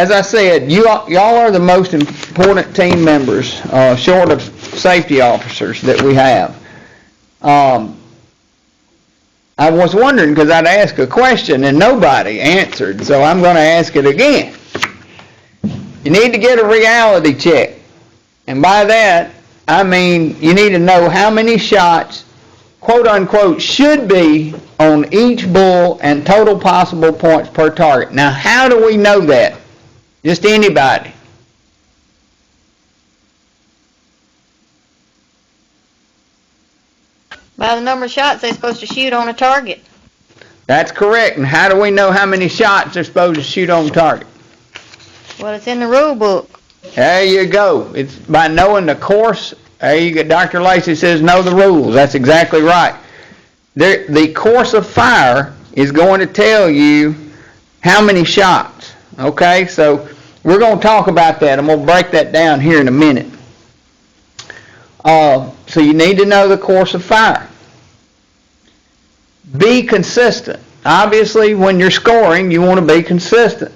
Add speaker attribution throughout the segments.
Speaker 1: as I said, y'all are the most important team members, short of safety officers, that we have. I was wondering, because I'd ask a question and nobody answered, so I'm going to ask it again. You need to get a reality check. And by that, I mean you need to know how many shots, quote unquote, should be on each bull and total possible points per target. Now, how do we know that? Just anybody.
Speaker 2: By the number of shots they're supposed to shoot on a target.
Speaker 1: That's correct. And how do we know how many shots they're supposed to shoot on target?
Speaker 2: Well, it's in the rule book.
Speaker 1: There you go. It's by knowing the course. There you go. Dr. Lacey says know the rules. That's exactly right. The course of fire is going to tell you how many shots. Okay, so we're going to talk about that. I'm going to break that down here in a minute. So you need to know the course of fire. Be consistent. Obviously, when you're scoring, you want to be consistent.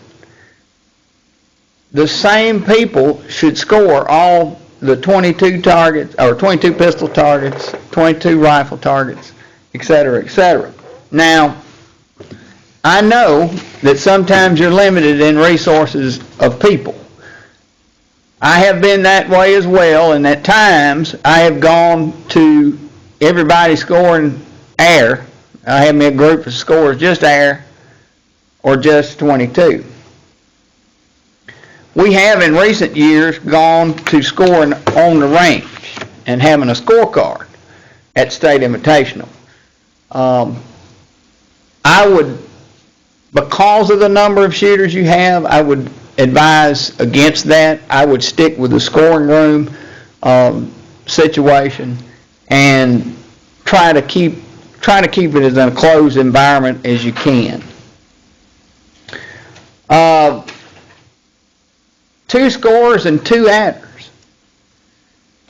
Speaker 1: The same people should score all the 22 targets, or 22 pistol targets, 22 rifle targets, etc., etc. Now, I know that sometimes you're limited in resources of people. I have been that way as well, and at times I have gone to everybody scoring air. I have me a group of scores just air or just 22. We have in recent years gone to scoring on the range and having a scorecard at State Invitational. I would, because of the number of shooters you have, I would advise against that. I would stick with the scoring room situation and try to keep it as a closed environment as you can. 2 scores and 2 adders.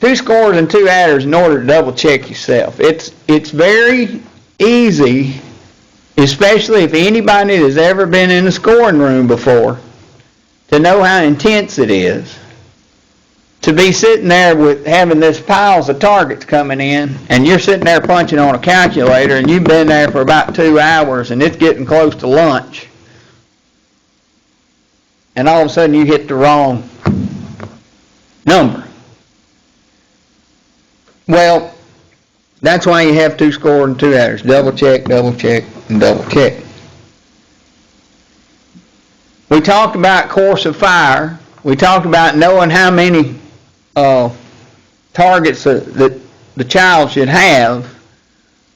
Speaker 1: 2 scores and 2 adders in order to double check yourself. It's very easy, especially if anybody has ever been in a scoring room before, to know how intense it is to be sitting there with having this piles of targets coming in, and you're sitting there punching on a calculator, and you've been there for about 2 hours, and it's getting close to lunch, and all of a sudden you hit the wrong number. Well, that's why you have 2 scores and 2 adders. Double check, and double check. We talked about course of fire. We talked about knowing how many targets that the child should have.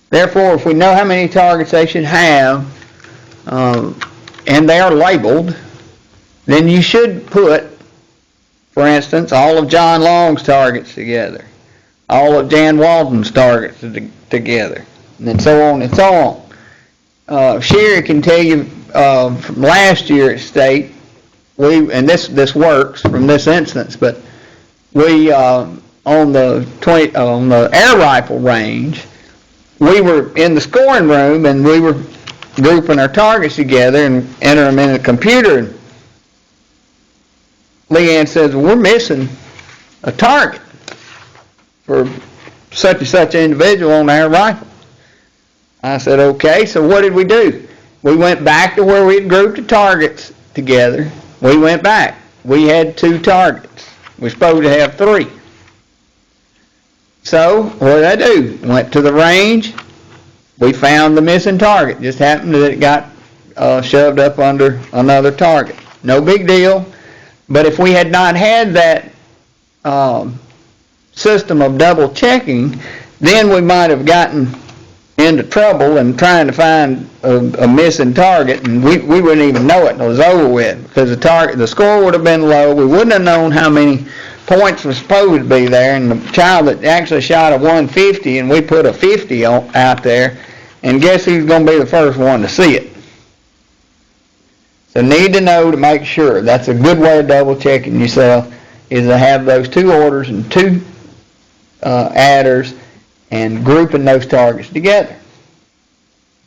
Speaker 1: Therefore, if we know how many targets they should have, and they are labeled, then you should put, for instance, all of John Long's targets together, all of Jan Walton's targets together, and so on and so on. Sherry can tell you from last year at State, and this works from this instance, but we on the air rifle range, we were in the scoring room and we were grouping our targets together and enter them in the computer. And Leanne says, well, we're missing a target for such and such an individual on the air rifle. I said, okay, so what did we do? We went back to where we had grouped the targets together. We went back. We had 2 targets. We're supposed to have 3. So what did I do? Went to the range. We found the missing target. Just happened that it got shoved up under another target. No big deal. But if we had not had that system of double checking, then we might have gotten into trouble and trying to find a missing target, and we wouldn't even know it, and it was over with, because the score would have been low. We wouldn't have known how many points were supposed to be there, and the child that actually shot a 150, and we put a 50 out there, and guess who's going to be the first one to see it? So need to know to make sure. That's a good way of double checking yourself, is to have those 2 orders and 2 adders and grouping those targets together.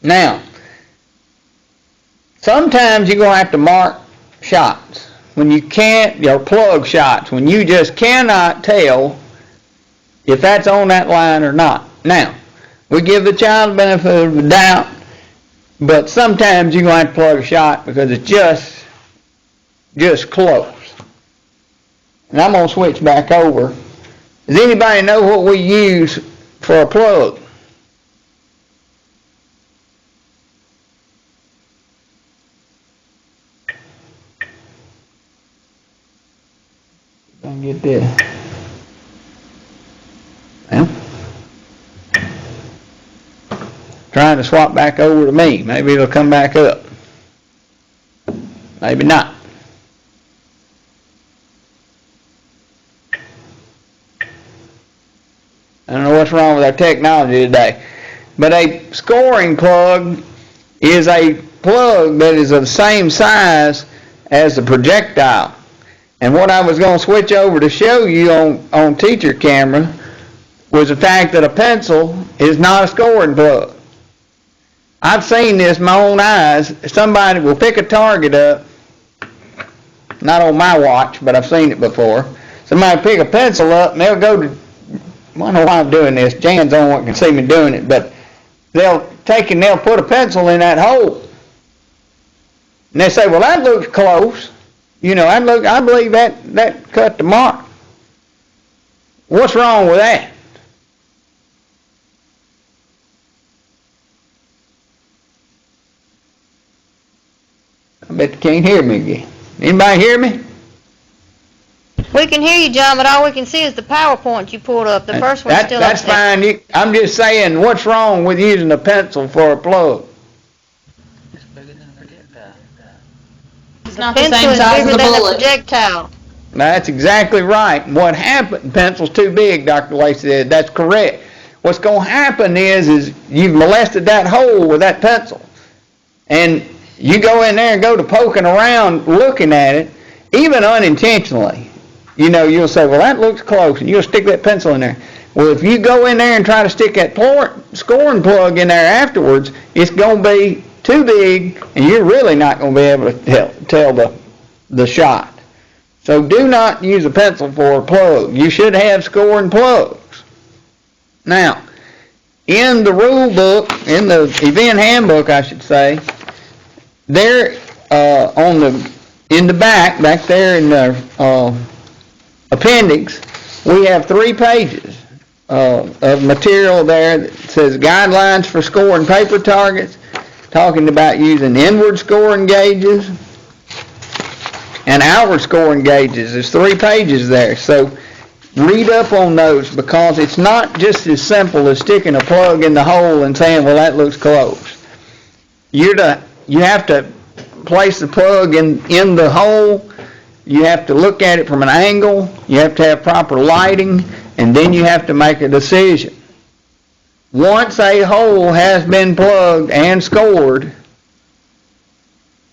Speaker 1: Now, sometimes you're going to have to mark shots. when you can't, or plug shots, when you just cannot tell if that's on that line or not. Now, we give the child the benefit of the doubt, but sometimes you're going to have to plug a shot because it's just close. And I'm going to switch back over. Does anybody know what we use for a plug? I can get this. Well, trying to swap back over to me. Maybe it'll come back up. Maybe not. I don't know what's wrong with our technology today. But a scoring plug is a plug that is of the same size as the projectile. And what I was going to switch over to show you on teacher camera was the fact that a pencil is not a scoring plug. I've seen this in my own eyes. Somebody will pick a target up, not on my watch, but I've seen it before. Somebody will pick a pencil up and they'll go to, I don't know why I'm doing this. Jan's the only one can see me doing it, but they'll take and they'll put a pencil in that hole. And they say, well, that looks close. You know, I believe that cut the mark. What's wrong with that? I bet you can't hear me again. Anybody hear me?
Speaker 2: We can hear you, John, but all we can see is the PowerPoint you pulled up. The first one's still up
Speaker 1: That's fine. I'm just saying, what's wrong with using a pencil for a plug?
Speaker 3: It's bigger than a projectile.
Speaker 4: It's not the
Speaker 2: Pencil
Speaker 4: same
Speaker 2: is
Speaker 4: size as
Speaker 2: bigger
Speaker 4: a
Speaker 2: than a
Speaker 4: bullet.
Speaker 2: projectile.
Speaker 1: That's exactly right. What happened, pencil's too big, Dr. Lacey said. That's correct. What's going to happen is you've molested that hole with that pencil. And you go in there and go to poking around looking at it, even unintentionally. You know, you'll say, well, that looks close, and you'll stick that pencil in there. Well, if you go in there and try to stick that scoring plug in there afterwards, it's going to be too big, and you're really not going to be able to tell the shot. So do not use a pencil for a plug. You should have scoring plugs. Now, in the rule book, in the event handbook, I should say, there in the back there in the appendix, we have 3 pages of material there that says guidelines for scoring paper targets, talking about using inward scoring gauges and outward scoring gauges. There's 3 pages there. So read up on those, because it's not just as simple as sticking a plug in the hole and saying, well, that looks close. You have to place the plug in the hole. You have to look at it from an angle. You have to have proper lighting, and then you have to make a decision. Once a hole has been plugged and scored,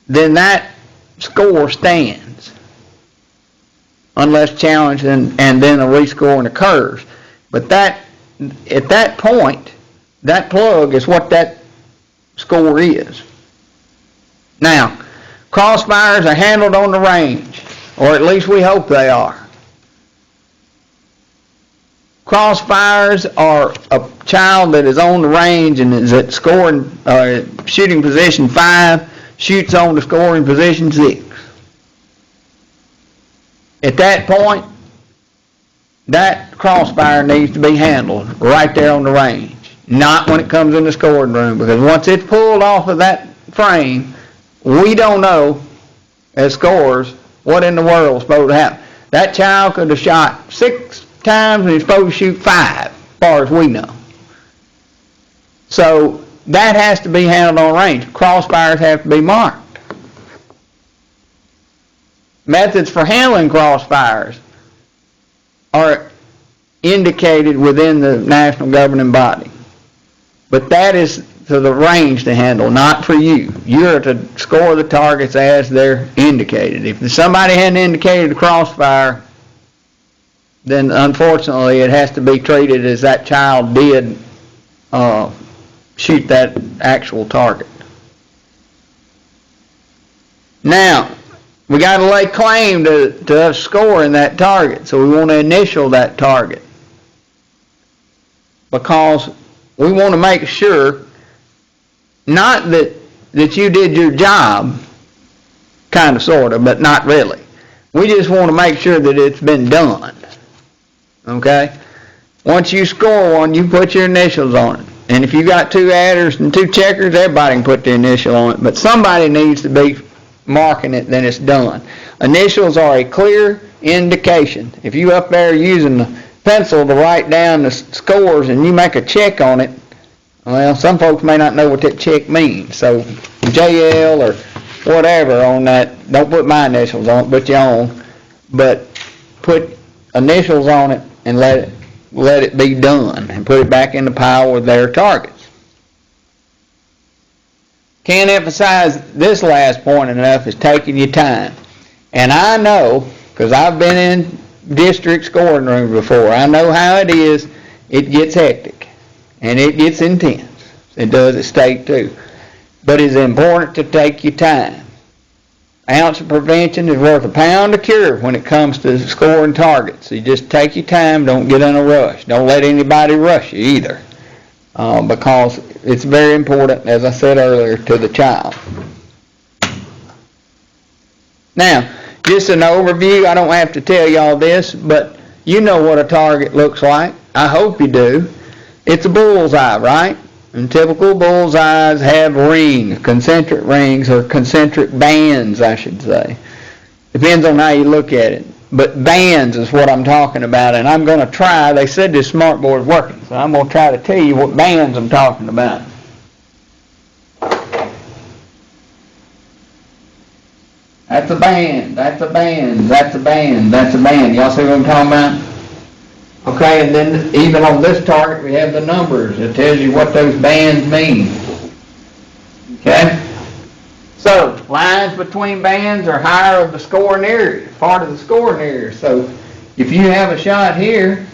Speaker 1: then that score stands, unless challenged, and then a rescoring occurs. But at that point, that plug is what that score is. Now, crossfires are handled on the range, or at least we hope they are. Crossfires are a child that is on the range and is at shooting position 5, shoots on to scoring position 6. At that point, that crossfire needs to be handled right there on the range, not when it comes in the scoring room, because once it's pulled off of that frame, we don't know, as scorers, what in the world is supposed to happen. That child could have shot 6 times and he's supposed to shoot 5, as far as we know. So that has to be handled on range. Crossfires have to be marked. Methods for handling crossfires are indicated within the national governing body. But that is to the range to handle, not for you. You're to score the targets as they're indicated. If somebody hadn't indicated a crossfire, then unfortunately it has to be treated as that child did shoot that actual target. Now, we gotta lay claim to us scoring that target, so we wanna initial that target. Because we wanna make sure, not that you did your job, kinda, sorta, but not really. We just wanna make sure that it's been done, okay? Once you score one, you put your initials on it. And if you got 2 adders and 2 checkers, everybody can put their initial on it, but somebody needs to be marking it, then it's done. Initials are a clear indication. If you up there using the pencil to write down the scores and you make a check on it, well, some folks may not know what that check means. So JL or whatever on that, don't put my initials on it, put your own, but put initials on it and let it be done and put it back in the pile with their targets. Can't emphasize this last point enough, is taking your time. And I know, because I've been in district scoring rooms before, I know how it is. It gets hectic and it gets intense. It does at state too. But it's important to take your time. An ounce of prevention is worth a pound of cure when it comes to scoring targets. So you just take your time, don't get in a rush. Don't let anybody rush you either. Because it's very important, as I said earlier, to the child. Now, just an overview, I don't have to tell y'all this, but you know what a target looks like. I hope you do. It's a bullseye, right? And typical bullseyes have rings, concentric rings, or concentric bands, I should say. Depends on how you look at it. But bands is what I'm talking about, and I'm going to try, they said this smartboard is working, so I'm going to try to tell you what bands I'm talking about. That's a band, that's a band, that's a band, that's a band. Y'all see what I'm talking about? Okay, and then even on this target we have the numbers. It tells you what those bands mean. Okay? So, lines between bands are higher of the scoring area, part of the scoring area. So, if you have a shot here,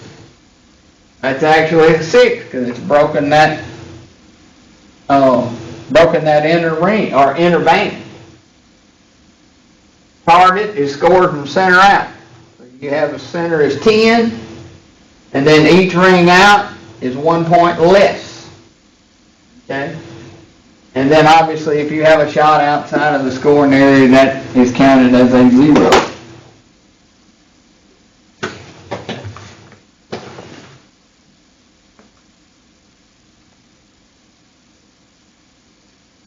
Speaker 1: that's actually a 6 because it's broken that inner ring or inner band. Target is scored from center out. So you have the center is 10, and then each ring out is 1 point less. Okay? And then obviously if you have a shot outside of the scoring area, that is counted as a 0.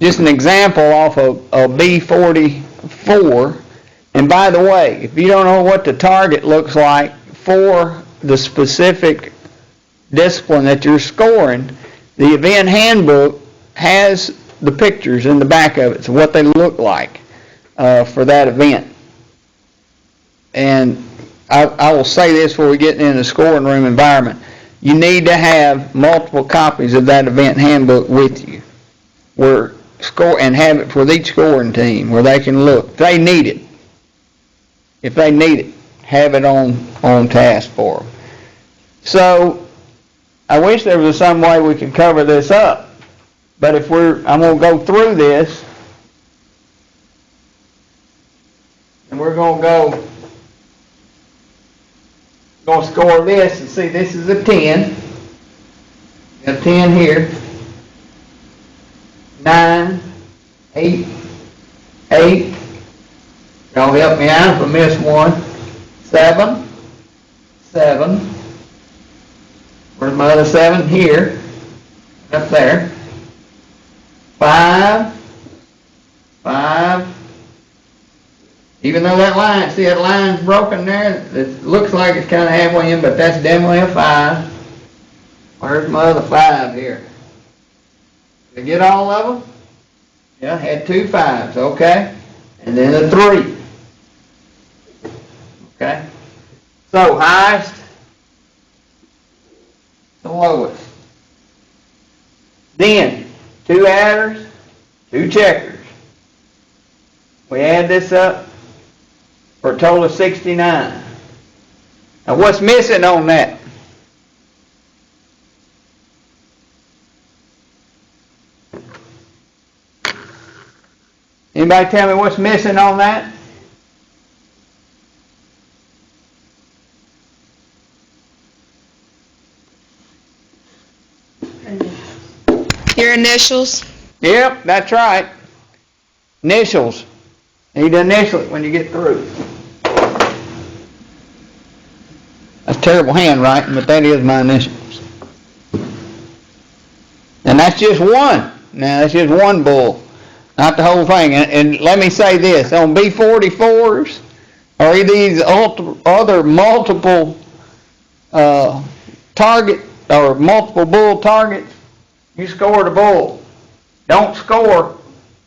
Speaker 1: Just an example off of B44. And by the way, if you don't know what the target looks like for the specific discipline that you're scoring, the event handbook has the pictures in the back of it, so what they look like for that event. And I will say this before we get in the scoring room environment. You need to have multiple copies of that event handbook with you, and have it for each scoring team where they can look. They need it. If they need it, have it on task for them. So, I wish there was some way we could cover this up. But I'm going to go through this, and we're going to score this, and see this is a 10. Got a 10 here. 9, 8, 8. Y'all help me out if I miss one. 7, 7. Where's my other 7? Here. Up there. 5, 5. Even though that line, see that line's broken there? It looks like it's kind of halfway in, but that's definitely a 5. Where's my other 5 here? Did I get all of them? Yeah, I had 2 5s, okay. And then a 3. Okay. So, highest to lowest. Then, 2 adders, 2 checkers. We add this up for a total of 69. Now what's missing on that? Anybody tell me what's missing on that?
Speaker 5: Your initials?
Speaker 1: Yep, that's right. Initials. Need to initial it when you get through. That's terrible handwriting, but that is my initials. And that's just one. Now, that's just one bull, not the whole thing. And let me say this, on B44s, or these other multiple target, or multiple bull targets, you score the bull. Don't score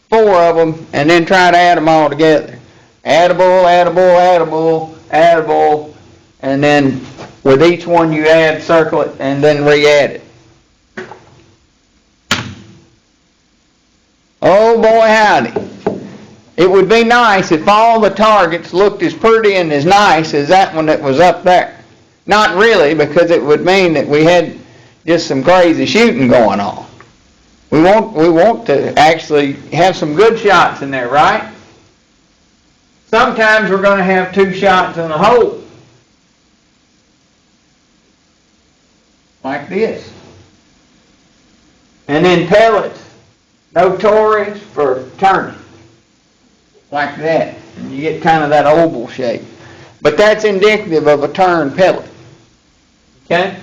Speaker 1: 4 of them and then try to add them all together. Add a bull, add a bull, add a bull, add a bull, and then with each one you add, circle it, and then re-add it. Oh boy howdy. It would be nice if all the targets looked as pretty and as nice as that one that was up there. Not really, because it would mean that we had just some crazy shooting going on. We want to actually have some good shots in there, right? Sometimes we're going to have 2 shots in a hole. Like this. And then pellets, notorious for turning. Like that. And you get kind of that oval shape. But that's indicative of a turn pellet. Okay?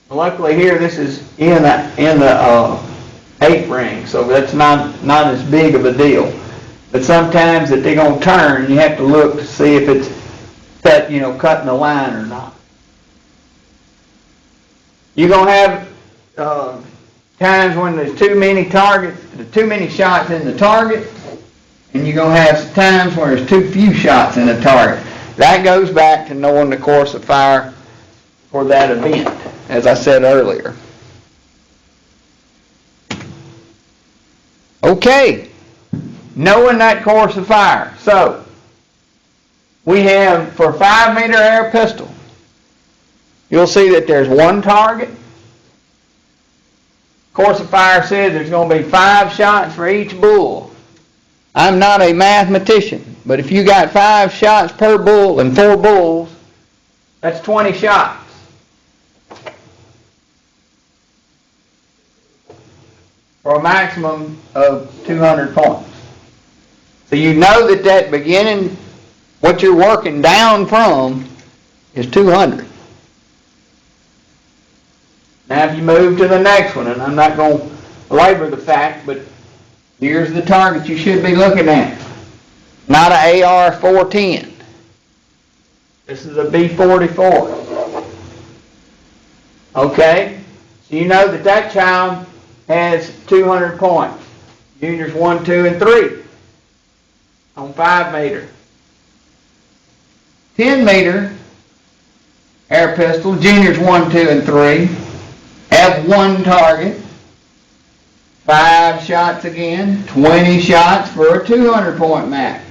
Speaker 1: Luckily here, this is in the 8 ring, so that's not as big of a deal. But sometimes if they're going to turn, you have to look to see if it's cutting the line or not. You're going to have times when there's too many targets, too many shots in the target, and you're going to have times when there's too few shots in the target. That goes back to knowing the course of fire for that event, as I said earlier. Okay, knowing that course of fire. So, we have for 5-meter air pistol, you'll see that there's 1 target. Course of fire says there's going to be 5 shots for each bull. I'm not a mathematician, but if you got 5 shots per bull and 4 bulls, that's 20 shots. For a maximum of 200 points. So you know that beginning, what you're working down from is 200. Now if you move to the next one, and I'm not going to belabor the fact, but here's the target you should be looking at. Not an AR-410. This is a B-44. Okay? So you know that child has 200 points. Juniors 1, 2, and 3 on 5-meter. 10-meter air pistol, juniors 1, 2, and 3 have 1 target. 5 shots again, 20 shots for a 200-point max.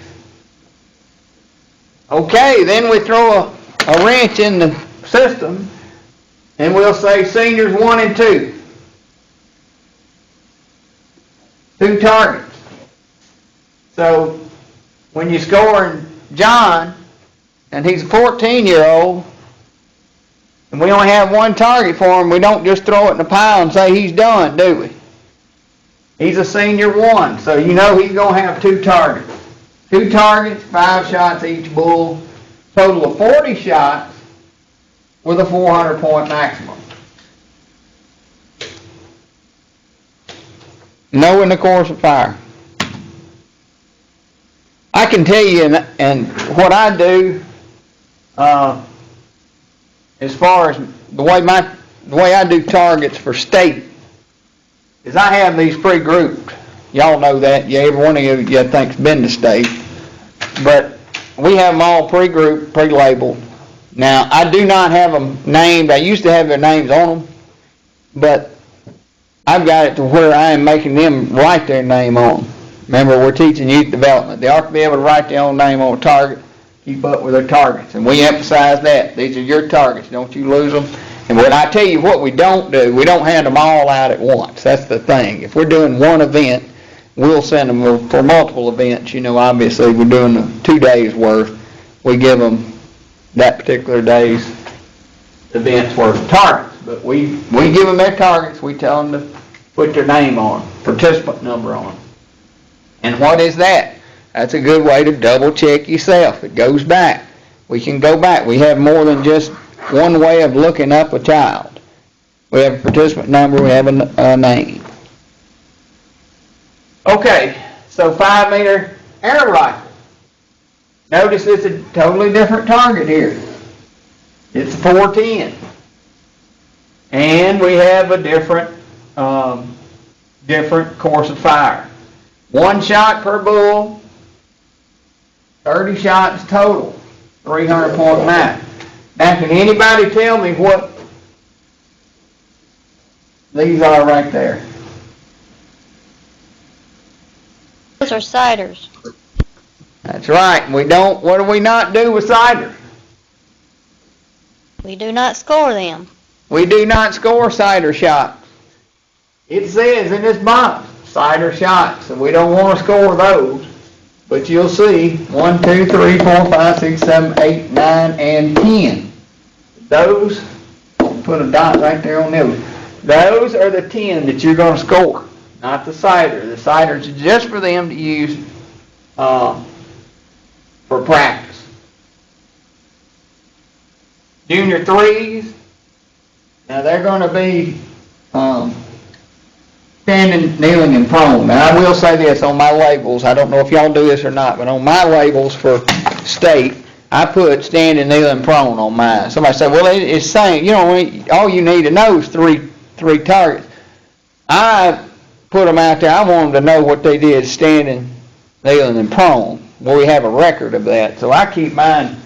Speaker 1: Okay, then we throw a wrench in the system, and we'll say seniors 1 and 2. 2 targets. So, when you score John, and he's a 14-year-old, and we only have 1 target for him, we don't just throw it in the pile and say he's done, do we? He's a senior 1, so you know he's going to have 2 targets. 2 targets, 5 shots each bull, total of 40 shots with a 400-point maximum. Knowing the course of fire. I can tell you, and what I do, as far as the way I do targets for state, is I have these pre-grouped. Y'all know that. Yeah, every one of you I think's been to state. But we have them all pre-grouped, pre-labeled. Now, I do not have them named. I used to have their names on them, but I've got it to where I am making them write their name on them. Remember, we're teaching youth development. They ought to be able to write their own name on a target, keep up with their targets. And we emphasize that. These are your targets. Don't you lose them. And when I tell you what we don't do, we don't hand them all out at once. That's the thing. If we're doing one event, we'll send them for multiple events. Obviously, we're doing 2 days worth. We give them that particular day's event's worth of targets. but we give them their targets, we tell them to put their name on, participant number on. And what is that? That's a good way to double check yourself. It goes back. We can go back. We have more than just one way of looking up a child. We have a participant number, we have a name. Okay, so 5-meter air rifle. Notice it's a totally different target here. It's 410. And we have a different course of fire. 1 shot per bull, 30 shots total, 300 point max. Now can anybody tell me what these are right there?
Speaker 2: Those are ciders.
Speaker 1: That's right. What do we not do with ciders?
Speaker 2: We do not score them.
Speaker 1: We do not score cider shots. It says in this box, cider shots, and we don't want to score those. But you'll see 1, 2, 3, 4, 5, 6, 7, 8, 9, and 10. Those, put a dot right there on those. Those are the 10 that you're going to score, not the cider. The cider's just for them to use for practice. Junior 3s, now they're going to be standing, kneeling, and prone. Now I will say this on my labels, I don't know if y'all do this or not, but on my labels for state, I put standing, kneeling, prone on mine. Somebody said, well, it's saying, all you need to know is three targets. I put them out there, I want them to know what they did standing, kneeling, and prone. Well, we have a record of that, so I keep mine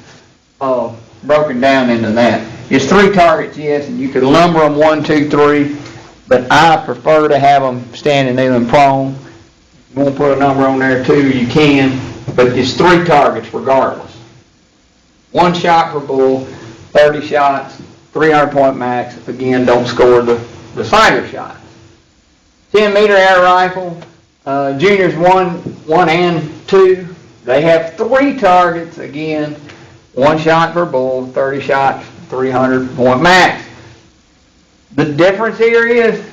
Speaker 1: broken down into that. It's 3 targets, yes, and you could lumber them 1, 2, 3, but I prefer to have them standing, kneeling, prone. If you want to put a number on there too, you can, but it's 3 targets regardless. 1 shot per bull, 30 shots, 300 point max. Again, don't score the cider shots. 10-meter air rifle, juniors 1 and 2. They have 3 targets, again, 1 shot per bull, 30 shots, 300 point max. The difference here is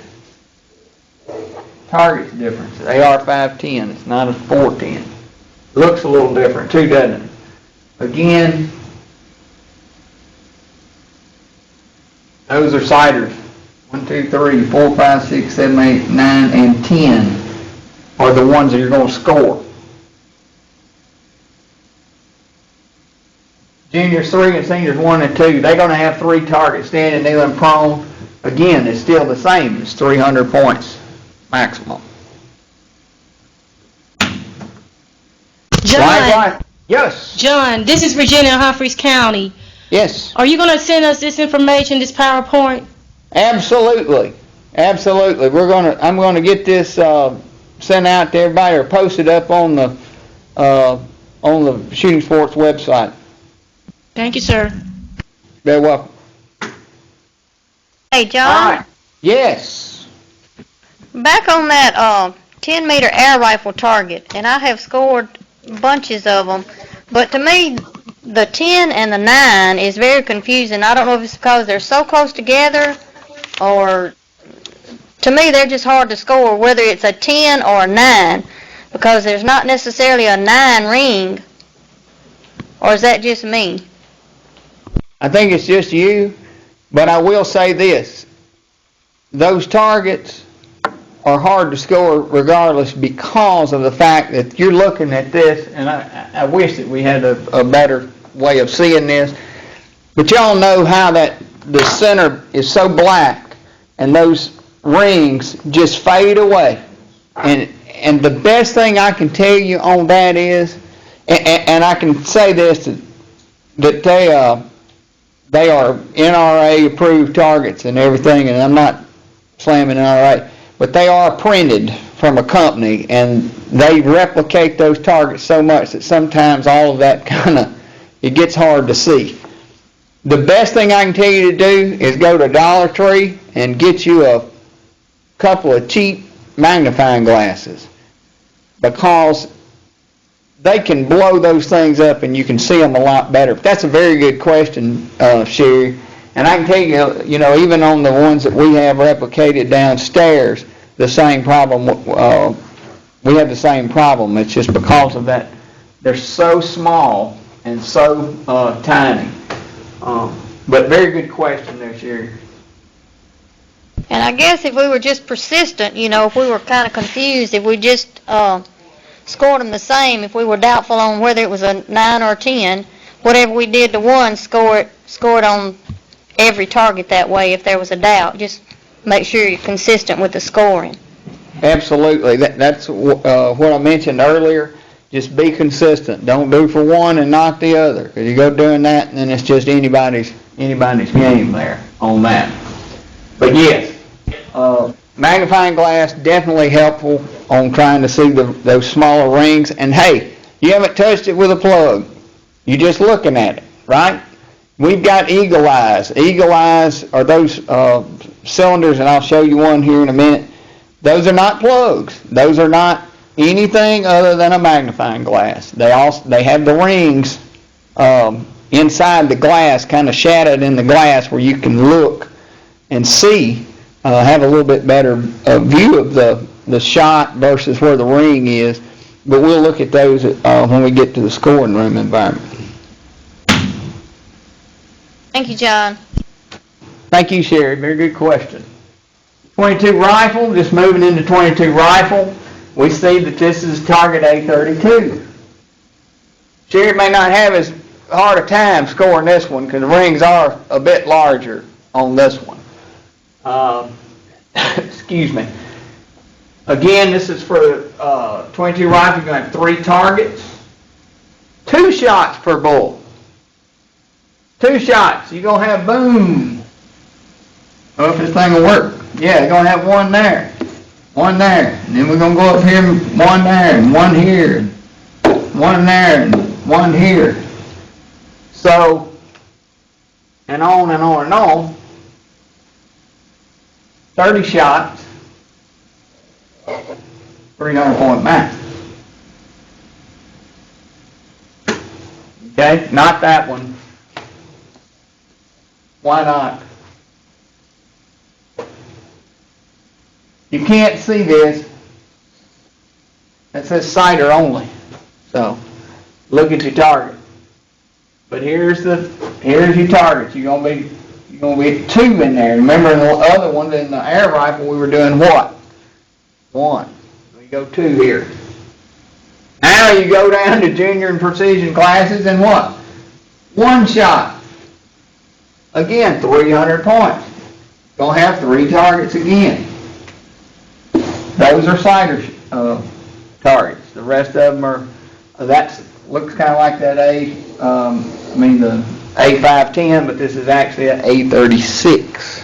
Speaker 1: target's difference. They are 510. It's not a 410. Looks a little different too, doesn't it? Again, those are ciders. 1, 2, 3, 4, 5, 6, 7, 8, 9, and 10 are the ones that you're going to score. Juniors 3 and seniors 1 and 2, they're going to have 3 targets, standing, kneeling, prone. Again, it's still the same. It's 300 points maximum.
Speaker 4: John,
Speaker 1: Yes.
Speaker 4: John, this is Virginia, Humphreys County.
Speaker 1: Yes.
Speaker 4: Are you going to send us this information, this PowerPoint?
Speaker 1: Absolutely. Absolutely. I'm going to get this sent out to everybody or posted up on the Shooting Sports website.
Speaker 4: Thank you, sir.
Speaker 1: Very welcome.
Speaker 2: Hey, John,
Speaker 1: All right. Yes.
Speaker 2: back on that 10-meter air rifle target, and I have scored bunches of them, but to me, the 10 and the 9 is very confusing. I don't know if it's because they're so close together, or to me, they're just hard to score, whether it's a 10 or a 9, because there's not necessarily a 9 ring, or is that just me?
Speaker 1: I think it's just you, but I will say this. Those targets are hard to score regardless because of the fact that you're looking at this, and I wish that we had a better way of seeing this, but y'all know how that the center is so black and those rings just fade away. And the best thing I can tell you on that is, and I can say this, that they are NRA approved targets and everything, and I'm not slamming NRA, but they are printed from a company, and they replicate those targets so much that sometimes all of that it gets hard to see. The best thing I can tell you to do is go to Dollar Tree and get you a couple of cheap magnifying glasses, because they can blow those things up and you can see them a lot better. But that's a very good question, Sherry, And I can tell you, even on the ones that we have replicated downstairs, the same problem, we have the same problem. It's just because of that, they're so small and so tiny. But very good question there, Sherry.
Speaker 2: And I guess if we were just persistent, if we were kind of confused, if we just scored them the same, if we were doubtful on whether it was a 9 or a 10, whatever we did to one, score it on every target that way if there was a doubt. Just make sure you're consistent with the scoring.
Speaker 1: Absolutely. That's what I mentioned earlier. Just be consistent. Don't do for one and not the other. Because you go doing that, and then it's just anybody's game there on that. But yes, magnifying glass definitely helpful on trying to see those smaller rings. And hey, you haven't touched it with a plug. You're just looking at it, right? We've got eagle eyes. Eagle eyes are those cylinders, and I'll show you one here in a minute. Those are not plugs. Those are not anything other than a magnifying glass. They have the rings inside the glass, kind of shadowed in the glass, where you can look and see, have a little bit better view of the shot versus where the ring is. But we'll look at those when we get to the scoring room environment.
Speaker 2: Thank you, John.
Speaker 1: Thank you, Sherry. Very good question. 22 rifle, just moving into 22 rifle, we see that this is target A32. Sherry may not have as hard a time scoring this one because the rings are a bit larger on this one. Excuse me. Again, this is for 22 rifle. You're going to have 3 targets, 2 shots per bull. 2 shots. You're going to have boom. Oh, if this thing will work. Yeah, you're going to have one there, and then we're going to go up here, one there, and one here, and one there, and one here. So, and on and on and on. 30 shots, 300-point max. Okay, not that one. Why not? You can't see this. It says sighter only. So, look at your target. But here's your target. You're gonna be 2 in there. Remember in the other one, in the air rifle, we were doing what? 1. We go 2 here. Now you go down to junior and precision classes and what? 1 shot. Again, 300 points. Gonna have 3 targets again. Those are sighter targets. The rest of them are, looks kind of like that the A510, but this is actually an A36.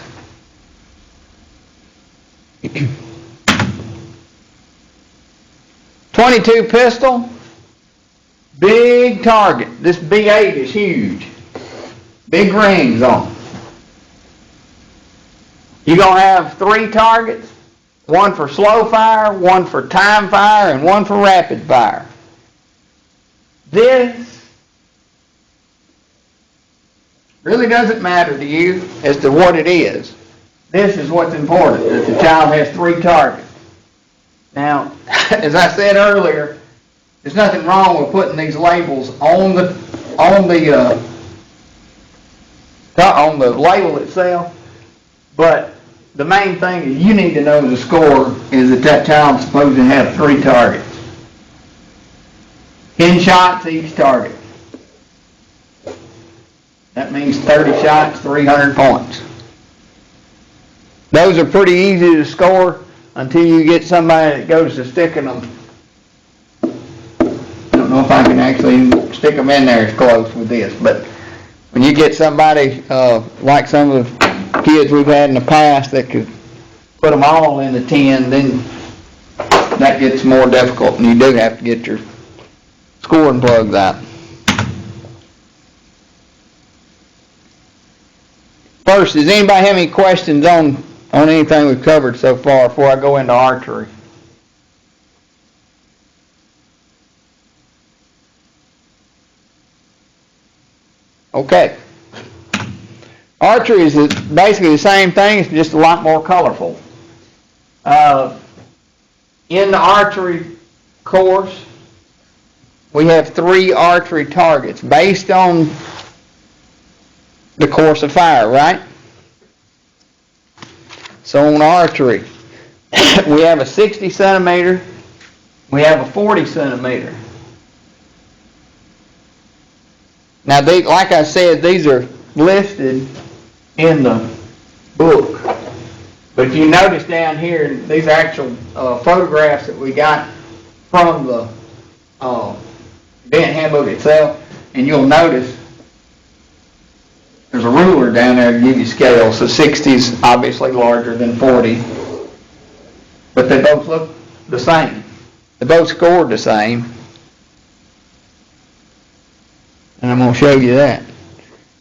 Speaker 1: .22 pistol, big target. This B8 is huge. Big rings on. You're going to have 3 targets, 1 for slow fire, 1 for time fire, and 1 for rapid fire. This really doesn't matter to you as to what it is. This is what's important, that the child has 3 targets. Now, as I said earlier, there's nothing wrong with putting these labels on the label itself, but the main thing is you need to know the score is that child's supposed to have 3 targets. 10 shots each target. That means 30 shots, 300 points. Those are pretty easy to score until you get somebody that goes to sticking them. I don't know if I can actually stick them in there as close with this, but when you get somebody like some of the kids we've had in the past that could put them all in the 10, then that gets more difficult, and you do have to get your scoring plugs out. First, does anybody have any questions on anything we've covered so far before I go into archery? Okay. Archery is basically the same thing, it's just a lot more colorful. In the archery course, we have 3 archery targets based on the course of fire, right? So on archery, we have a 60 centimeter, we have a 40 centimeter. Now, like I said, these are listed in the book. But if you notice down here, these are actual photographs that we got from the event handbook itself, and you'll notice there's a ruler down there to give you scales. So 60 is obviously larger than 40, but they both look the same. They both scored the same, and I'm going to show you that.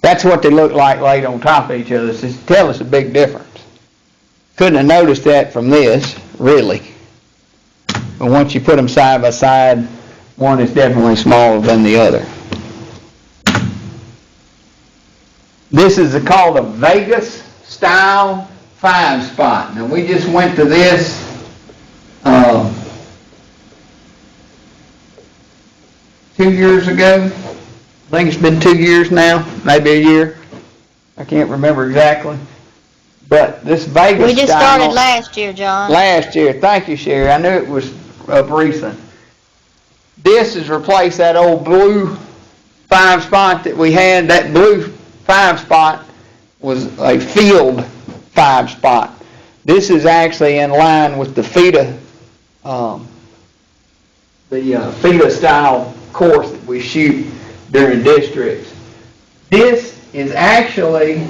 Speaker 1: That's what they look like laid on top of each other. So tell us a big difference. Couldn't have noticed that from this, really. But once you put them side by side, one is definitely smaller than the other. This is called a Vegas style 5-spot. Now we just went to this two years ago. I think it's been 2 years now, maybe a year. I can't remember exactly. But this Vegas
Speaker 2: We just
Speaker 1: style,
Speaker 2: started last year, John.
Speaker 1: last year. Thank you, Sherry. I knew it was recent. This has replaced that old blue 5-spot that we had. That blue 5-spot was a field 5-spot. This is actually in line with the FIDA, FIDA style course that we shoot during districts. This is actually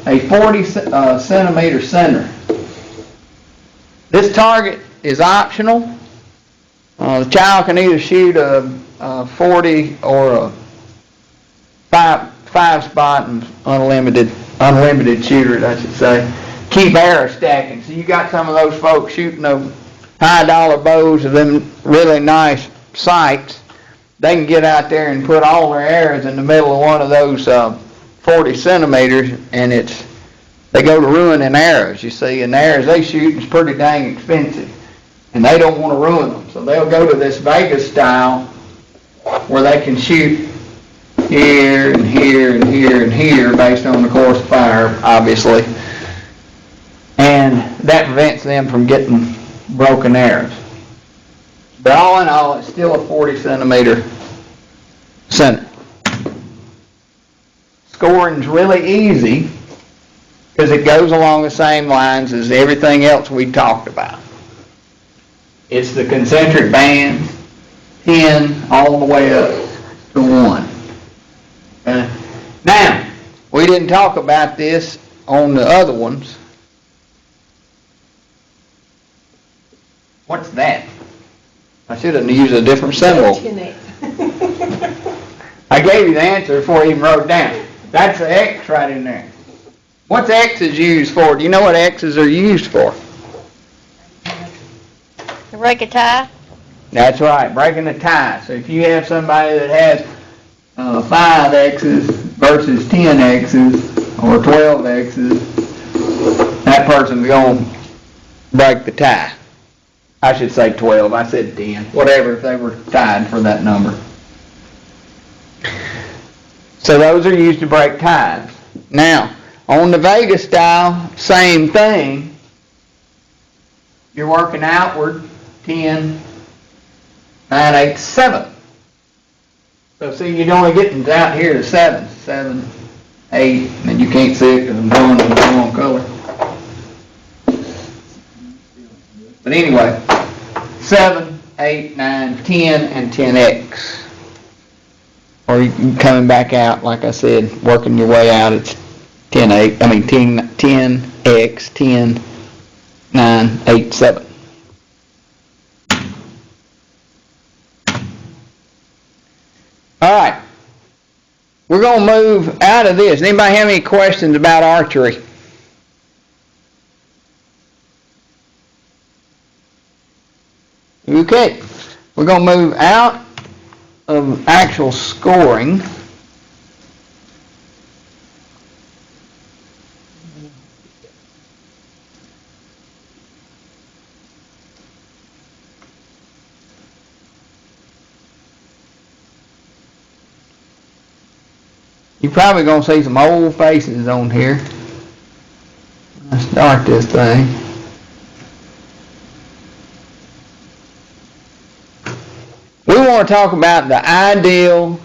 Speaker 1: a 40 centimeter center. This target is optional. The child can either shoot a 40 or a 5-spot and unlimited shooters, I should say. Keep arrow stacking. So you got some of those folks shooting those high dollar bows of them really nice sights. They can get out there and put all their arrows in the middle of one of those 40 centimeters, and they go to ruining arrows, you see, and the arrows they shoot is pretty dang expensive, and they don't want to ruin them. So they'll go to this Vegas style where they can shoot here and here and here and here based on the course of fire, obviously, and that prevents them from getting broken arrows. But all in all, it's still a 40 centimeter center. Scoring's really easy because it goes along the same lines as everything else we talked about. It's the concentric bands, 10 all the way up to 1. Okay? Now, we didn't talk about this on the other ones. What's that? I should have used a different symbol. I gave you the answer before I even wrote it down. That's an X right in there. What's X's used for? Do you know what X's are used for?
Speaker 2: To break a tie?
Speaker 1: That's right, breaking a tie. So if you have somebody that has 5 X's versus 10 X's or 12 X's, that person's going to break the tie. I should say 12, I said 10, whatever, if they were tied for that number. So those are used to break ties. Now, on the Vegas style, same thing. You're working outward, 10, 9, 8, 7. So see, you're only getting out here to 7, 7, 8, and you can't see it because I'm drawing in the wrong color. But anyway, 7, 8, 9, 10, and 10X. Or you can coming back out, like I said, working your way out, it's 10X, 10, 9, 8, 7. All right. We're going to move out of this. Anybody have any questions about archery? Okay. We're going to move out of actual scoring You're probably gonna see some old faces on here. Let's start this thing. We want to talk about the ideal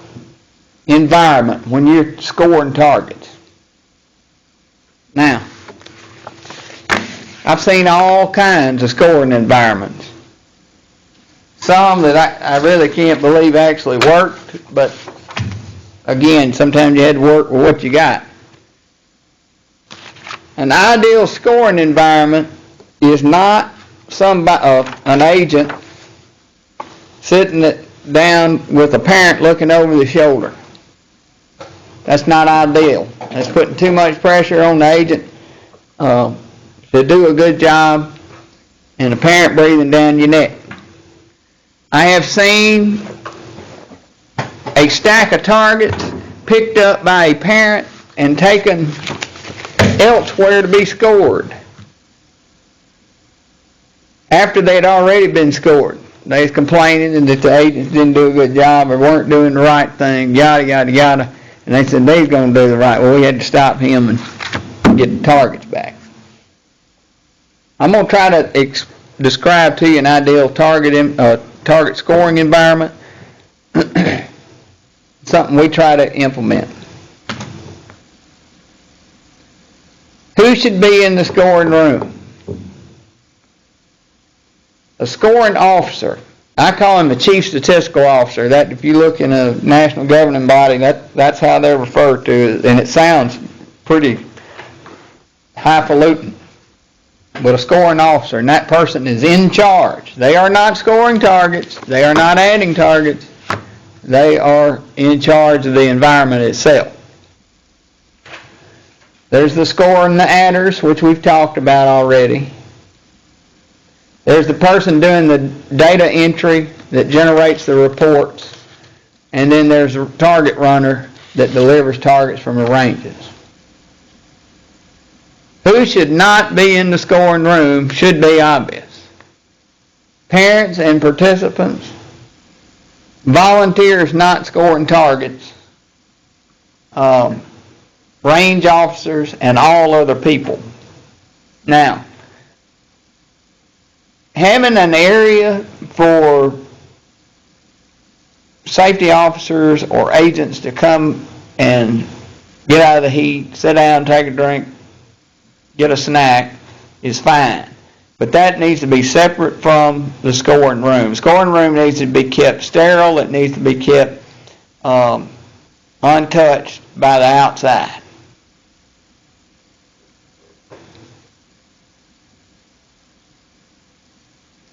Speaker 1: environment when you're scoring targets. Now, I've seen all kinds of scoring environments. Some that I really can't believe actually worked, but again, sometimes you had to work with what you got. An ideal scoring environment is not an agent sitting down with a parent looking over the shoulder. That's not ideal. That's putting too much pressure on the agent to do a good job, and a parent breathing down your neck. I have seen a stack of targets picked up by a parent and taken elsewhere to be scored after they'd already been scored. They was complaining that the agents didn't do a good job or weren't doing the right thing, yada, yada, yada. And they said they was going to do the right. Well, we had to stop him and get the targets back. I'm going to try to describe to you an ideal target scoring environment. Something we try to implement. Who should be in the scoring room? A scoring officer. I call him a chief statistical officer. That, if you look in a national governing body, that's how they're referred to, and it sounds pretty highfalutin. But a scoring officer, and that person is in charge. They are not scoring targets. They are not adding targets. They are in charge of the environment itself. There's the score and the adders, which we've talked about already. There's the person doing the data entry that generates the reports. And then there's a target runner that delivers targets from the ranges. Who should not be in the scoring room should be obvious. Parents and participants, volunteers not scoring targets, range officers, and all other people. Now, having an area for safety officers or agents to come and get out of the heat, sit down, take a drink, get a snack is fine. But that needs to be separate from the scoring room. Scoring room needs to be kept sterile. It needs to be kept untouched by the outside.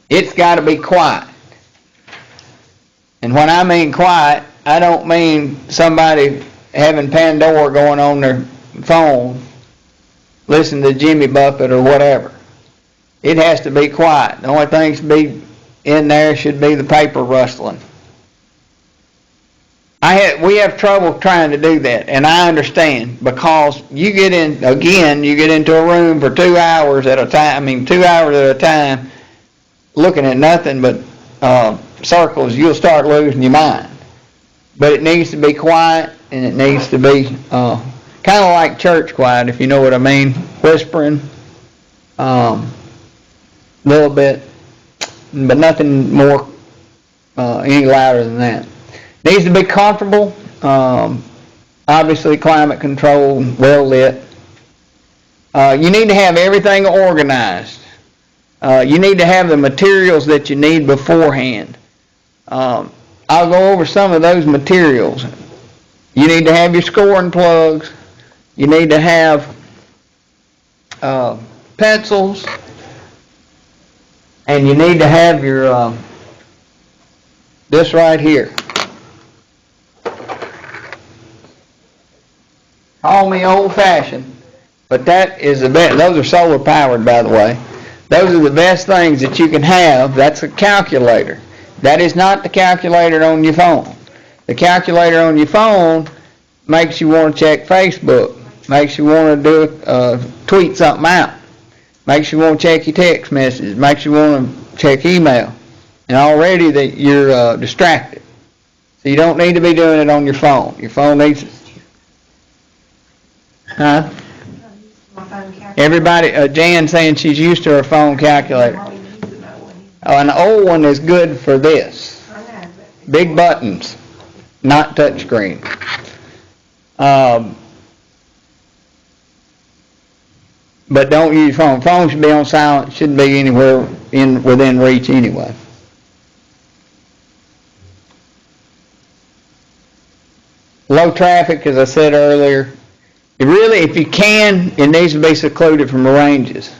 Speaker 1: It's got to be quiet. And when I mean quiet, I don't mean somebody having Pandora going on their phone, listening to Jimmy Buffett or whatever. It has to be quiet. The only thing should be in there should be the paper rustling. We have trouble trying to do that, and I understand, because you get into a room for 2 hours at a time, 2 hours at a time, looking at nothing but circles, you'll start losing your mind. But it needs to be quiet, and it needs to be kind of like church quiet, if you know what I mean, whispering a little bit, but nothing more any louder than that. Needs to be comfortable, obviously climate controlled, well lit. You need to have everything organized. You need to have the materials that you need beforehand. I'll go over some of those materials. You need to have your scoring plugs. You need to have pencils. And you need to have your, this right here. Call me old-fashioned, but that is the best. Those are solar powered, by the way. Those are the best things that you can have. That's a calculator. That is not the calculator on your phone. The calculator on your phone makes you want to check Facebook, makes you want to tweet something out, makes you want to check your text messages, makes you want to check email, and already that you're distracted. So you don't need to be doing it on your phone. Your phone needs Huh?
Speaker 5: My phone calculator.
Speaker 1: Everybody, Jan saying she's used to her phone calculator.
Speaker 5: Always use the old one.
Speaker 1: Oh, an old one is good for this.
Speaker 5: I know, but.
Speaker 1: Big buttons, not touchscreen. But don't use phone. Phone should be on silent, shouldn't be anywhere within reach anyway. Low traffic, as I said earlier, if you can, it needs to be secluded from the ranges.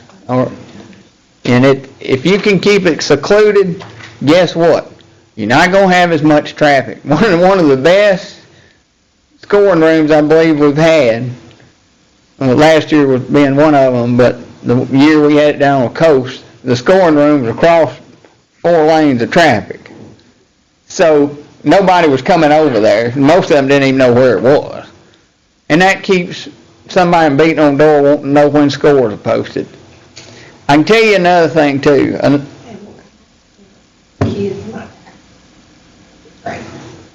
Speaker 1: If you can keep it secluded, guess what? You're not going to have as much traffic. One of the best scoring rooms I believe we've had, well, last year was being one of them, but the year we had it down on the coast, the scoring room was across 4 lanes of traffic. So nobody was coming over there. Most of them didn't even know where it was. And that keeps somebody beating on the door wanting to know when scores are posted. I can tell you another thing too.
Speaker 5: Kids not. Right.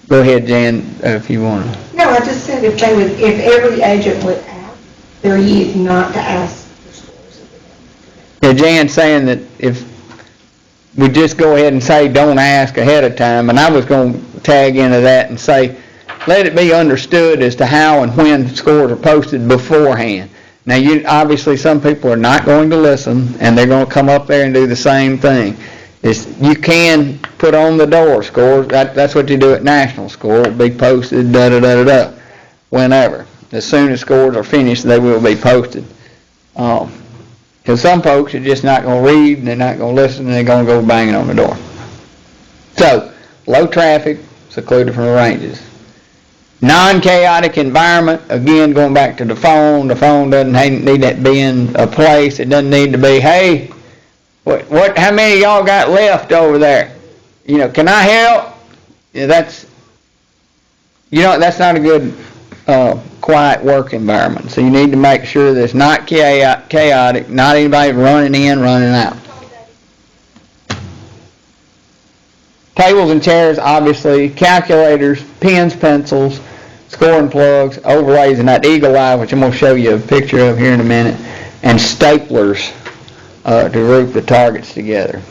Speaker 1: Go ahead, Jan, if you want to.
Speaker 5: No, I just said if every agent would ask their youth not to ask for scores.
Speaker 1: Yeah, Jan's saying that if we just go ahead and say don't ask ahead of time, and I was going to tag into that and say let it be understood as to how and when scores are posted beforehand. Now, obviously some people are not going to listen, and they're going to come up there and do the same thing. You can put on the door scores. That's what you do at national score. It'll be posted whenever. As soon as scores are finished, they will be posted. Because some folks are just not going to read, and they're not going to listen, and they're going to go banging on the door. So, low traffic, secluded from the ranges. Non-chaotic environment, again, going back to the phone doesn't need to be in a place. It doesn't need to be, hey, how many of y'all got left over there? Can I help? That's not a good quiet work environment. So you need to make sure that it's not chaotic, not anybody running in, running out. Tables and chairs, obviously, calculators, pens, pencils, scoring plugs, overlays, and that eagle eye, which I'm going to show you a picture of here in a minute, and staplers to group the targets together.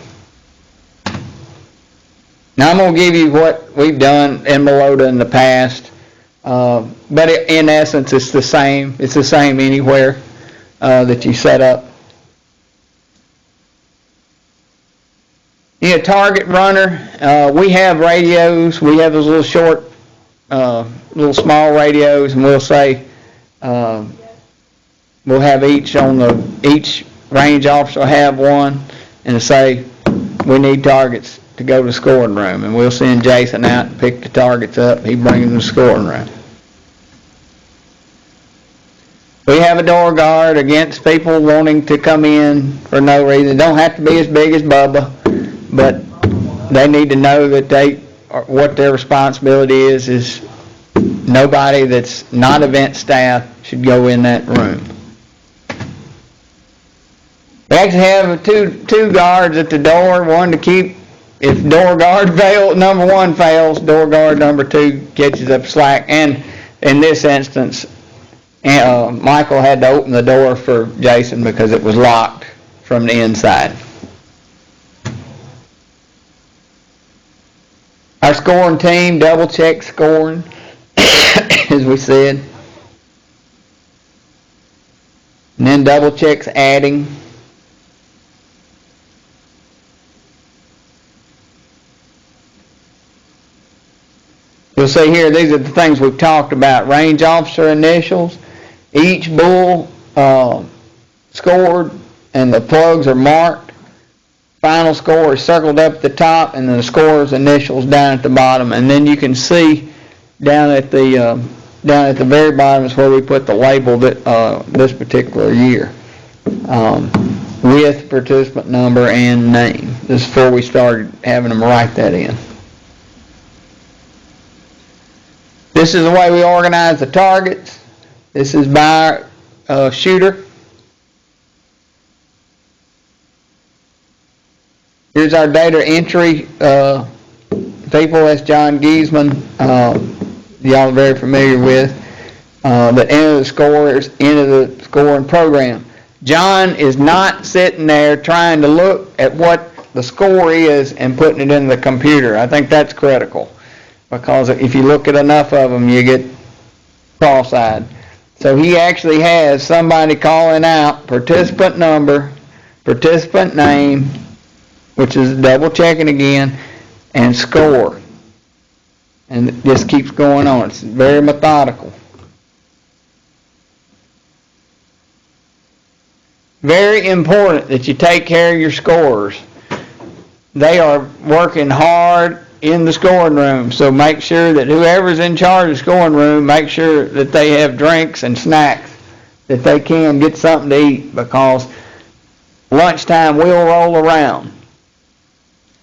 Speaker 1: Now I'm going to give you what we've done in Melota in the past, but in essence it's the same. It's the same anywhere that you set up. Target runner, we have radios. We have those little short, little small radios, and we'll say we'll have each range officer will have one, and say we need targets to go to the scoring room, and we'll send Jason out and pick the targets up. He brings them to the scoring room. We have a door guard against people wanting to come in for no reason. They don't have to be as big as Bubba, but they need to know that what their responsibility is nobody that's not event staff should go in that room. We actually have two guards at the door, one to keep, if door guard number 1 fails, door guard number 2 catches up slack. And in this instance, Michael had to open the door for Jason because it was locked from the inside. Our scoring team double checks scoring, as we said, and then double checks adding. You'll see here, these are the things we've talked about. Range officer initials. Each bull scored and the plugs are marked. Final score is circled up at the top, and then the scorer's initials down at the bottom. And then you can see down at the very bottom is where we put the label that this particular year, with participant number and name. This is before we started having them write that in. This is the way we organize the targets. This is by shooter. Here's our data entry people. That's John Giesman. Y'all are very familiar with. that enter the scoring program. John is not sitting there trying to look at what the score is and putting it in the computer. I think that's critical, because if you look at enough of them, you get cross-eyed. So he actually has somebody calling out participant number, participant name, which is double checking again, and score. And it just keeps going on. It's very methodical. Very important that you take care of your scorers. They are working hard in the scoring room, so make sure that whoever's in charge of the scoring room, make sure that they have drinks and snacks, that they can get something to eat, because lunchtime will roll around.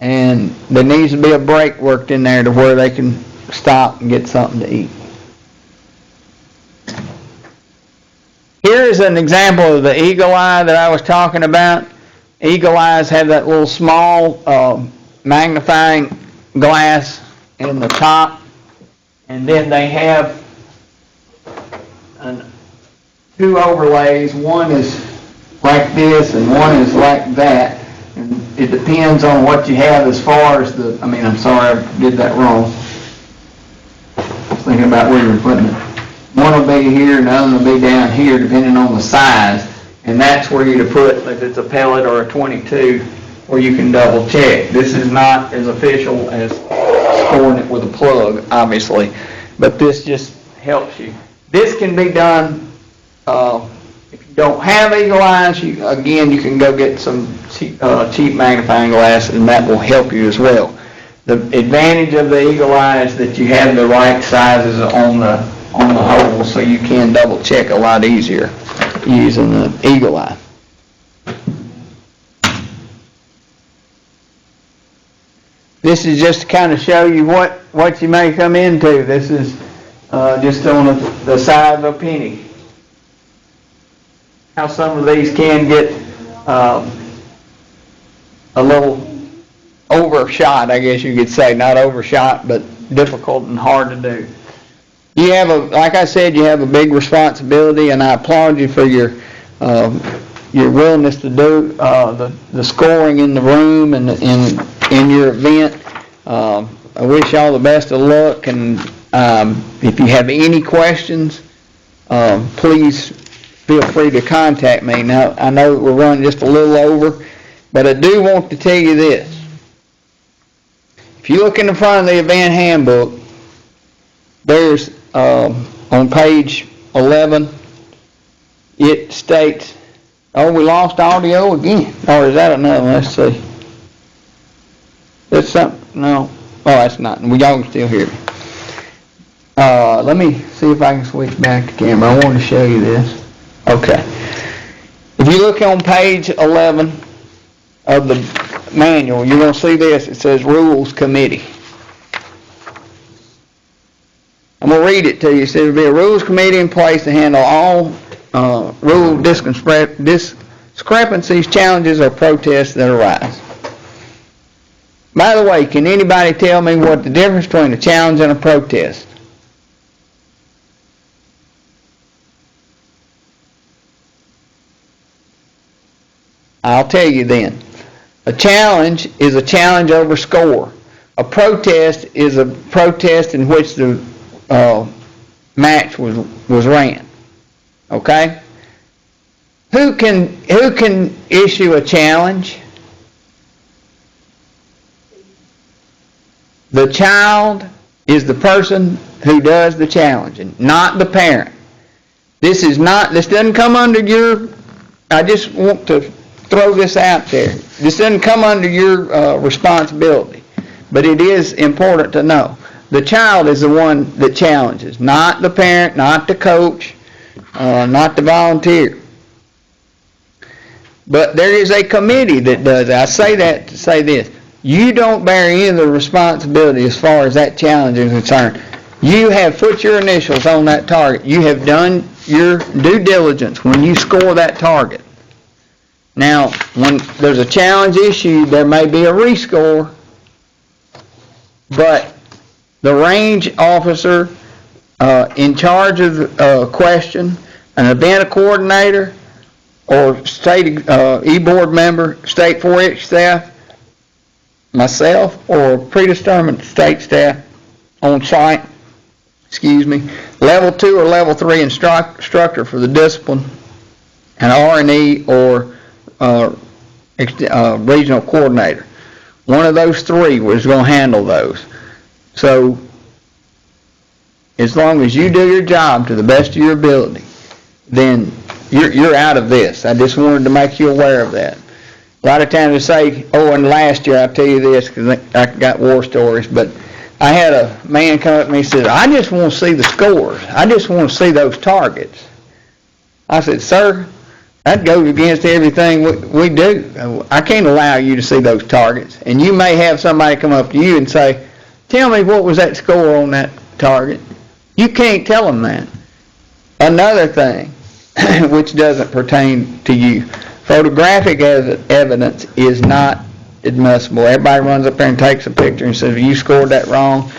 Speaker 1: And there needs to be a break worked in there to where they can stop and get something to eat. Here is an example of the eagle eye that I was talking about. Eagle eyes have that little small magnifying glass in the top, and then they have two overlays. One is like this and one is like that, and it depends on what you have as far as I'm sorry, I did that wrong. I was thinking about where you were putting it. One will be here and the other will be down here, depending on the size, and that's where you to put, if it's a pellet or a 22, where you can double check. This is not as official as scoring it with a plug, obviously, but this just helps you. This can be done, if you don't have eagle eyes, you can go get some cheap magnifying glass, and that will help you as well. The advantage of the eagle eye is that you have the right sizes on the hole, so you can double check a lot easier using the eagle eye. This is just to kind of show you what you may come into. This is just on the size of a penny. How some of these can get a little overshot, I guess you could say. Not overshot, but difficult and hard to do. You have like I said, you have a big responsibility, and I applaud you for your willingness to do the scoring in the room and in your event. I wish you all the best of luck, and if you have any questions, please feel free to contact me. Now, I know we're running just a little over, but I do want to tell you this. If you look in the front of the event handbook, there's on page 11, it states, oh, we lost audio again. Or is that another one? Let's see. That's something, no. Oh, that's not. Y'all can still hear me. Let me see if I can switch back to camera. I wanted to show you this. Okay. If you look on page 11 of the manual, you're going to see this. It says Rules Committee. I'm going to read it to you. It says there will be a Rules Committee in place to handle all rule discrepancies, challenges, or protests that arise. By the way, can anybody tell me what the difference between a challenge and a protest? I'll tell you then. A challenge is a challenge over score. A protest is a protest in which the match was ran. Okay? Who can issue a challenge? The child is the person who does the challenging, not the parent. This doesn't come under your, I just want to throw this out there. This doesn't come under your responsibility, but it is important to know. The child is the one that challenges, not the parent, not the coach, not the volunteer. But there is a committee that does it. I say that to say this. You don't bear any of the responsibility as far as that challenge is concerned. You have put your initials on that target. You have done your due diligence when you score that target. Now, when there's a challenge issue, there may be a rescore, but the range officer in charge of a question, an event coordinator, or state, e-board member, state 4-H staff, myself, or predetermined state staff on site, level 2 or level 3 instructor for the discipline, an R&E or regional coordinator. One of those three was going to handle those. So, as long as you do your job to the best of your ability, then you're out of this. I just wanted to make you aware of that. A lot of times they say, oh, and last year, I'll tell you this, because I got war stories, but I had a man come up to me and said, I just want to see the scores. I just want to see those targets. I said, sir, that goes against everything we do. I can't allow you to see those targets. And you may have somebody come up to you and say, tell me what was that score on that target. You can't tell them that. Another thing, which doesn't pertain to you, photographic evidence is not admissible. Everybody runs up there and takes a picture and says, you scored that wrong.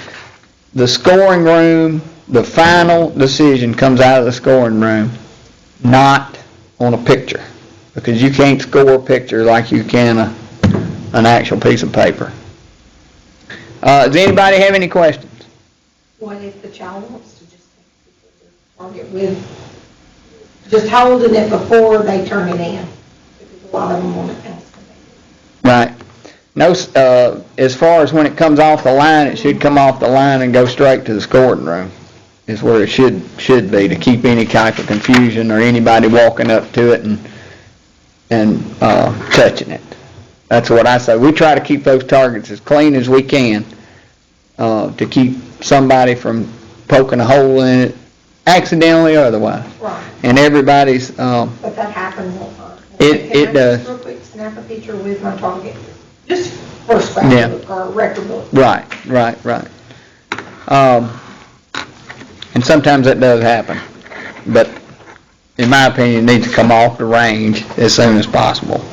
Speaker 1: The scoring room, the final decision comes out of the scoring room, not on a picture, because you can't score a picture like you can an actual piece of paper. Does anybody have any questions?
Speaker 5: What if the child wants to just take a picture of the target with, just holding it before they turn it in? Because a lot of them want to ask them.
Speaker 1: Right. No, as far as when it comes off the line, it should come off the line and go straight to the scoring room. Is where it should be, to keep any type of confusion or anybody walking up to it and touching it. That's what I say. We try to keep those targets as clean as we can to keep somebody from poking a hole in it, accidentally or otherwise.
Speaker 5: Right.
Speaker 1: And everybody's.
Speaker 5: But that happens all the time.
Speaker 1: It does.
Speaker 5: Real quick, snap a picture with my target, just for a scrapbook or a record book.
Speaker 1: Right. And sometimes that does happen, but in my opinion, it needs to come off the range as soon as possible.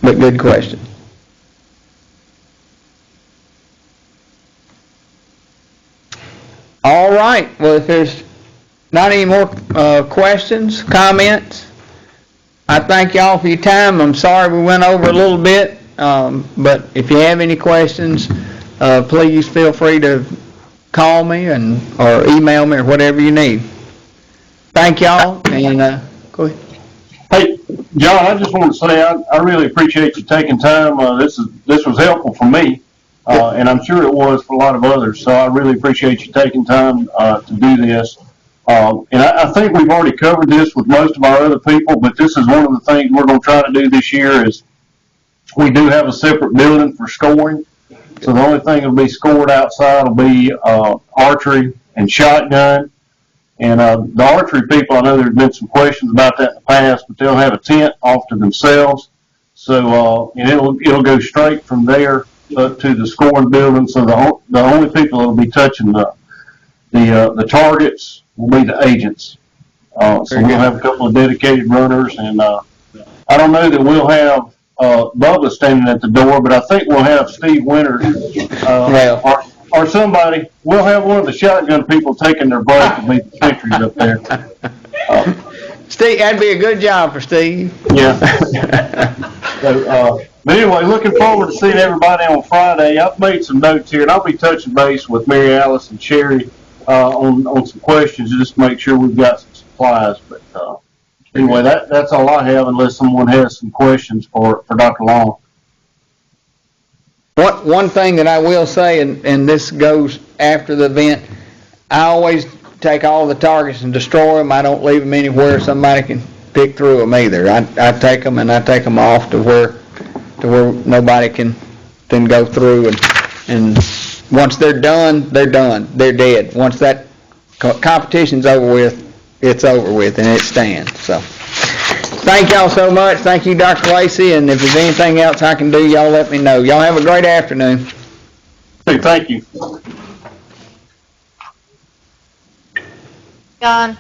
Speaker 1: But good question. All right, well, if there's not any more questions, comments, I thank y'all for your time. I'm sorry we went over a little bit, but if you have any questions, please feel free to call me or email me or whatever you need. Thank y'all, and go ahead.
Speaker 6: Hey, John, I just want to say I really appreciate you taking time. This was helpful for me, and I'm sure it was for a lot of others. So I really appreciate you taking time to do this. And I think we've already covered this with most of our other people, but this is one of the things we're going to try to do this year is we do have a separate building for scoring. So the only thing that'll be scored outside will be archery and shotgun. And the archery people, I know there's been some questions about that in the past, but they'll have a tent off to themselves. So and it'll go straight from there up to the scoring building. So the only people that'll be touching the targets will be the agents. So we'll have a couple of dedicated runners, and I don't know that we'll have Bubba standing at the door, but I think we'll have Steve Winters or somebody. We'll have one of the shotgun people taking their break to meet the pictures up there.
Speaker 1: Steve, that'd be a good job for Steve.
Speaker 6: Yeah. So, but anyway, looking forward to seeing everybody on Friday. I've made some notes here, and I'll be touching base with Mary Alice and Sherry on some questions just to make sure we've got some supplies. But anyway, that's all I have, unless someone has some questions for Dr. Long.
Speaker 1: One thing that I will say, and this goes after the event, I always take all the targets and destroy them. I don't leave them anywhere somebody can pick through them either. I take them and I take them off to where nobody can go through, and once they're done, they're done. They're dead. Once that competition's over with, it's over with and it stands. So thank y'all so much. Thank you, Dr. Lacey, and if there's anything else I can do, y'all let me know. Y'all have a great afternoon.
Speaker 6: Hey, thank you.
Speaker 2: John.